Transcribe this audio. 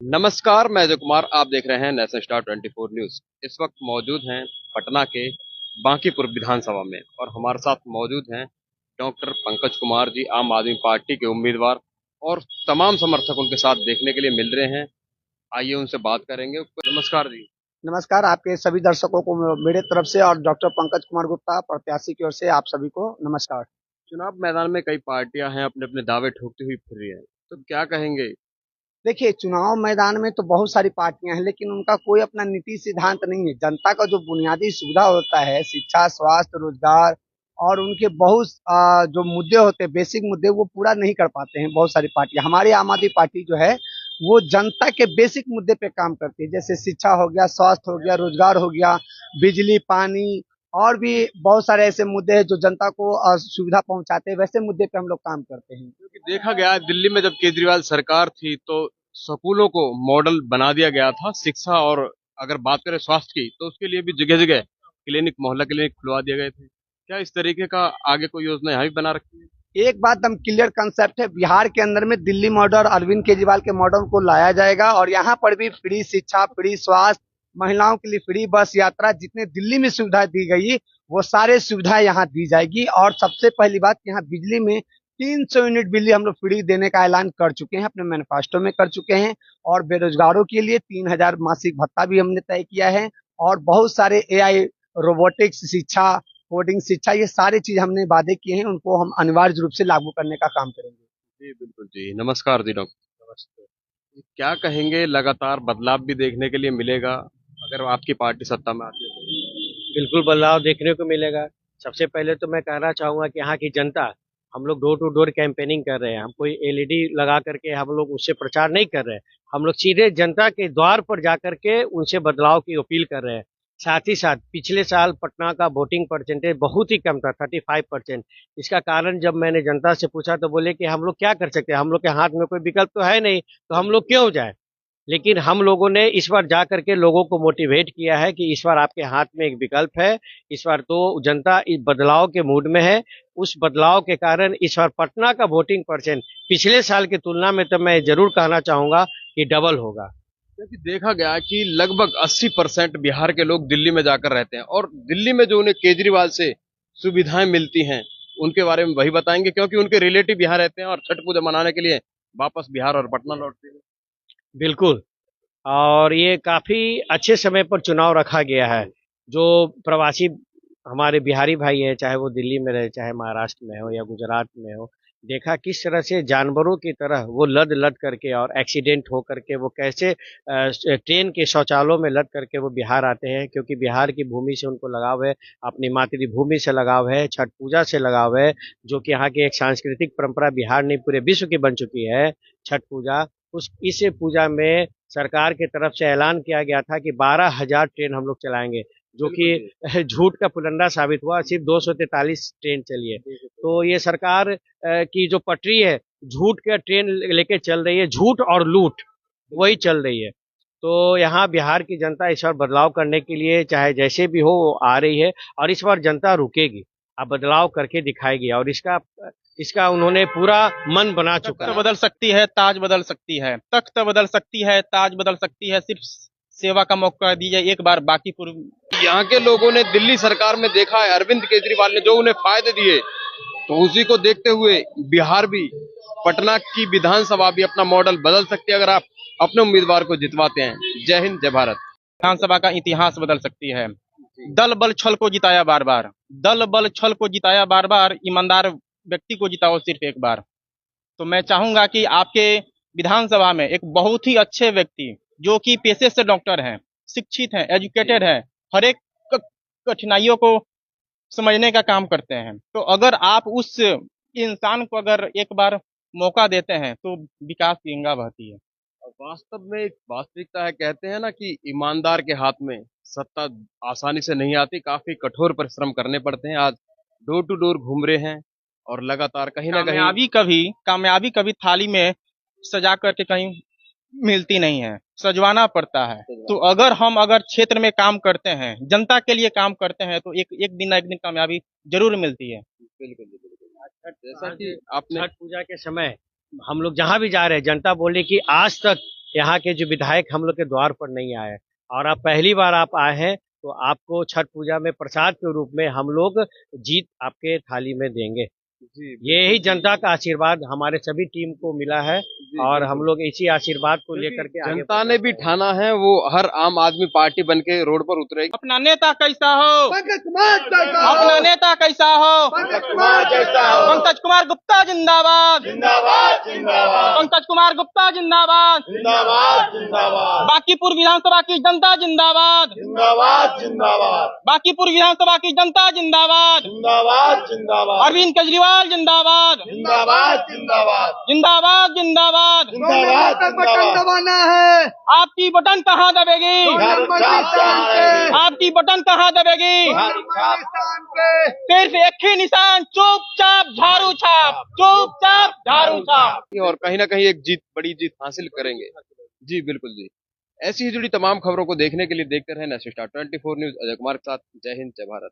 नमस्कार, मैं अजय कुमार। आप देख रहे हैं नेशनल स्टार 24 न्यूज। इस वक्त मौजूद हैं पटना के बांकीपुर विधानसभा में और हमारे साथ मौजूद हैं डॉक्टर पंकज कुमार जी, आम आदमी पार्टी के उम्मीदवार, और तमाम समर्थक उनके साथ देखने के लिए मिल रहे हैं। आइए उनसे बात करेंगे। नमस्कार जी। नमस्कार आपके सभी दर्शकों को मेरे तरफ से और डॉक्टर पंकज कुमार गुप्ता प्रत्याशी की ओर से आप सभी को नमस्कार। चुनाव मैदान में कई पार्टियां हैं, अपने अपने दावे ठोकती हुई फिर रही हैं, तो क्या कहेंगे? देखिए, चुनाव मैदान में तो बहुत सारी पार्टियां हैं, लेकिन उनका कोई अपना नीति सिद्धांत नहीं है। जनता का जो बुनियादी सुविधा होता है, शिक्षा, स्वास्थ्य, रोजगार और उनके बहुत जो मुद्दे होते हैं, बेसिक मुद्दे, वो पूरा नहीं कर पाते हैं बहुत सारी पार्टियां। हमारी आम आदमी पार्टी जो है वो जनता के बेसिक मुद्दे पे काम करती है, जैसे शिक्षा हो गया, स्वास्थ्य हो गया, रोजगार हो गया, बिजली, पानी और भी बहुत सारे ऐसे मुद्दे हैं जो जनता को सुविधा पहुंचाते हैं। वैसे मुद्दे पे हम लोग काम करते हैं। क्योंकि देखा गया है, दिल्ली में जब केजरीवाल सरकार थी तो स्कूलों को मॉडल बना दिया गया था शिक्षा, और अगर बात करें स्वास्थ्य की तो उसके लिए भी जगह जगह क्लिनिक, मोहल्ला क्लिनिक खुलवा दिए गए थे। क्या इस तरीके का आगे कोई योजना यहाँ भी बना रखी है? एक बात एकदम क्लियर कंसेप्ट है, बिहार के अंदर में दिल्ली मॉडल, अरविंद केजरीवाल के मॉडल को लाया जाएगा और यहाँ पर भी फ्री शिक्षा, फ्री स्वास्थ्य, महिलाओं के लिए फ्री बस यात्रा, जितने दिल्ली में सुविधाएं दी गई वो सारे सुविधाएं यहाँ दी जाएगी। और सबसे पहली बात, यहाँ बिजली में 300 यूनिट बिजली हम लोग फ्री देने का ऐलान कर चुके हैं, अपने मैनिफेस्टो में कर चुके हैं। और बेरोजगारों के लिए 3,000 मासिक भत्ता भी हमने तय किया है। और बहुत सारे एआई, रोबोटिक्स शिक्षा, कोडिंग शिक्षा, ये सारी चीज हमने वादे किए हैं, उनको हम अनिवार्य रूप से लागू करने का काम करेंगे। जी बिल्कुल जी। नमस्कार जी डॉक्टर। नमस्ते। क्या कहेंगे, लगातार बदलाव भी देखने के लिए मिलेगा अगर आपकी पार्टी सत्ता में आती है तो? बिल्कुल बदलाव देखने को मिलेगा। सबसे पहले तो मैं कहना चाहूँगा कि यहाँ की जनता, हम लोग डोर टू डोर कैंपेनिंग कर रहे हैं। हम कोई एलईडी लगा करके हम लोग उससे प्रचार नहीं कर रहे हैं। हम लोग सीधे जनता के द्वार पर जा करके उनसे बदलाव की अपील कर रहे हैं। साथ ही साथ पिछले साल पटना का वोटिंग परसेंटेज बहुत ही कम था, 35%। इसका कारण जब मैंने जनता से पूछा तो बोले कि हम लोग क्या कर सकते हैं, हम लोग के हाथ में कोई विकल्प तो है नहीं, तो हम लोग क्यों जाए। लेकिन हम लोगों ने इस बार जा करके लोगों को मोटिवेट किया है कि इस बार आपके हाथ में एक विकल्प है। इस बार तो जनता इस बदलाव के मूड में है। उस बदलाव के कारण इस बार पटना का वोटिंग परसेंट पिछले साल की तुलना में तो मैं जरूर कहना चाहूंगा कि डबल होगा। क्योंकि देखा गया है कि लगभग 80% बिहार के लोग दिल्ली में जाकर रहते हैं, और दिल्ली में जो उन्हें केजरीवाल से सुविधाएं मिलती हैं उनके बारे में वही बताएंगे, क्योंकि उनके रिलेटिव यहाँ रहते हैं और छठ पूजा मनाने के लिए वापस बिहार और पटना लौटते हैं। बिल्कुल। और ये काफी अच्छे समय पर चुनाव रखा गया है। जो प्रवासी हमारे बिहारी भाई है, चाहे वो दिल्ली में रहे, चाहे महाराष्ट्र में हो या गुजरात में हो, देखा किस तरह से जानवरों की तरह वो लद लद करके और एक्सीडेंट हो करके वो कैसे ट्रेन के शौचालयों में लद करके वो बिहार आते हैं, क्योंकि बिहार की भूमि से उनको लगाव है, अपनी मातृभूमि से लगाव है, छठ पूजा से लगाव है, जो कि यहाँ की एक सांस्कृतिक परंपरा बिहार नहीं पूरे विश्व की बन चुकी है, छठ पूजा। उस इस पूजा में सरकार की तरफ से ऐलान किया गया था कि 12,000 ट्रेन हम लोग चलाएंगे, जो कि झूठ का पुलंदा साबित हुआ। सिर्फ 243 ट्रेन चली है। तो ये सरकार की जो पटरी है, झूठ का ट्रेन लेके चल रही है, झूठ और लूट वही चल रही है। तो यहाँ बिहार की जनता इस बार बदलाव करने के लिए चाहे जैसे भी हो वो आ रही है, और इस बार जनता रुकेगी, अब बदलाव करके दिखाएगी, और इसका इसका उन्होंने पूरा मन बना चुका है। तख्त बदल सकती है, ताज बदल सकती है। तख्त बदल सकती है, ताज बदल सकती है। सिर्फ सेवा का मौका दीजिए एक बार। बाकीपुर यहाँ के लोगों ने दिल्ली सरकार में देखा है अरविंद केजरीवाल ने जो उन्हें फायदे दिए, तो उसी को देखते हुए बिहार भी, पटना की विधानसभा भी अपना मॉडल बदल सकती है अगर आप अपने उम्मीदवार को जितवाते हैं। जय हिंद, जय भारत। विधानसभा का इतिहास बदल सकती है। दल बल छल को जिताया बार बार, दल बल छल को जिताया बार बार, ईमानदार व्यक्ति को जिताओ सिर्फ एक बार। तो मैं चाहूंगा कि आपके विधानसभा में एक बहुत ही अच्छे व्यक्ति, जो कि पेशे से डॉक्टर हैं, शिक्षित हैं, एजुकेटेड हैं, हर एक कठिनाइयों को समझने का काम करते हैं, तो अगर आप उस इंसान को अगर एक बार मौका देते हैं तो विकास की गंगा बहती है। और वास्तव में एक वास्तविकता है, कहते हैं ना कि ईमानदार के हाथ में सत्ता आसानी से नहीं आती, काफी कठोर परिश्रम करने पड़ते हैं। आज डोर टू डोर घूम रहे हैं और लगातार कहीं ना कहीं कामयाबी कभी थाली में सजा करके कहीं मिलती नहीं है, सजवाना पड़ता है। तो अगर क्षेत्र में काम करते हैं, जनता के लिए काम करते हैं, तो एक एक दिन ना एक दिन कामयाबी जरूर मिलती है। बिल्कुल जैसा कि आपने छठ पूजा के समय हम लोग जहाँ भी जा रहे हैं, जनता बोले कि आज तक यहाँ के जो विधायक हम लोग के द्वार पर नहीं आए, और आप पहली बार आप आए हैं, तो आपको छठ पूजा में प्रसाद के रूप में हम लोग जीत आपके थाली में देंगे। जी यही जनता का आशीर्वाद हमारे सभी टीम को मिला है, और हम लोग इसी आशीर्वाद को लेकर के आगे जनता ने भी ठाना है वो हर आम आदमी पार्टी बन के रोड पर उतरेगी। अपना नेता कैसा हो, पंकज कुमार जैसा हो, अपना नेता कैसा हो, पंकज कुमार जैसा हो, पंकज कुमार गुप्ता जिंदाबाद, जिंदाबाद जिंदाबाद, पंकज कुमार गुप्ता जिंदाबाद, जिंदाबाद जिंदाबाद, बांकीपुर विधानसभा की जनता जिंदाबाद, जिंदाबाद जिंदाबाद, बांकीपुर विधानसभा की जनता जिंदाबाद, जिंदाबाद जिंदाबाद, अरविंद केजरीवाल जिंदाबाद, जिंदाबाद जिंदाबाद, जिंदाबाद जिंदाबाद। जिंदाबाद बटन दबाना है, आपकी बटन कहाँ दबेगी, आपकी बटन कहाँ दबेगी, सिर्फ एक ही निशान, चुपचाप झाड़ू छाप, चुपचाप झाड़ू छाप। और कहीं ना कहीं एक जीत, बड़ी जीत हासिल करेंगे। जी बिल्कुल जी। ऐसी ही जुड़ी तमाम खबरों को देखने के लिए देखते रहें nation star 24 news. Ajay Kumar के साथ, जय हिंद, जय भारत।